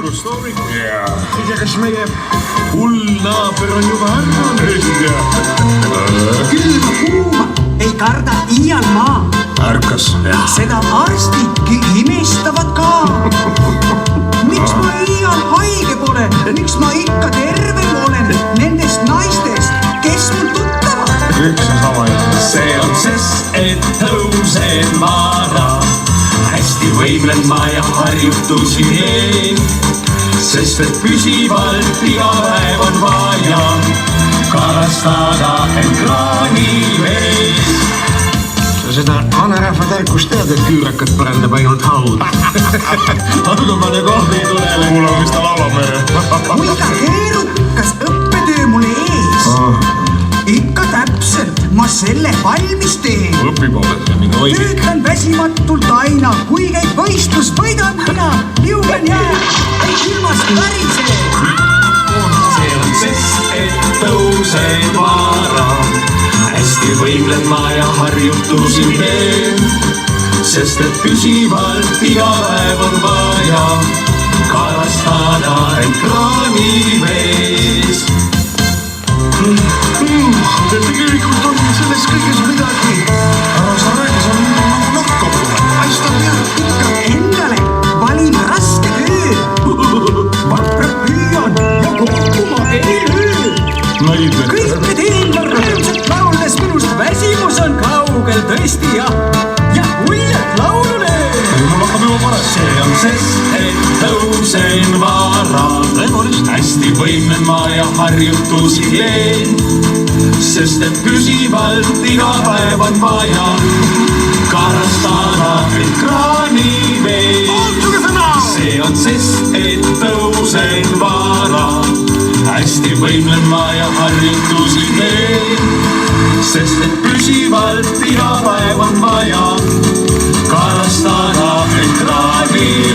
True-story. Jaa. Ei tea, kas meie hull naaber on juba arvanud? Ei tea. Külma kuuma ei karda iial maa. Ärkas. Seda arstidki imestavad ka. Miks ma iial haige pole? Miks ma ikka terve olen nendest naistest, kes mul tuttavad? Kõik see sama jutt. See on sest, et tõusen vara. Hästi võimlen ma ja harjutusi teen. Sest et püsivalt iga päev on vaja kalastada end kraanivees. Sa seda vanarahva tarkust tead, et küürakat parandab ainult haud. Aga pane kohvi tulele. Kuule, mis ta laulab meile. Kuinka keerukas õppetöö mul ees. Ikka täpselt ma selle valmis teen. Õpipooled ja mingi oigi. Töötan väsimatult aina, kui käib võistlus, võidan mina. Liugen jää, ei külmast värise. See on sest, et tõusen vara. Hästi võimlen ma ja harjutusi teen. Sest et püsivalt iga päev on vaja kalastada end kraanivees. Tegelikult on selles kõiges midagi. Aga sa räägi, sa on nagu nakkav. Paistab jah. Endale valin raske töö. Vapra püüan ja kokku ma ei löö. Nägid või? Kõike teen ma rõõmsalt lauldes, minust väsimus on kaugel tõesti ja uljalt laulule. Mul hakkab juba paras. See on sest, et tõusen vara. Hästi võimlen ma ja harjutusi teen. Sest et püsivalt iga päev on vaja kalastada end kraanivees. See on sest, et tõusen vara. Hästi võimlen ma ja harjutusi teen. Sest et püsivalt iga päev on vaja kalastada end kraanivees.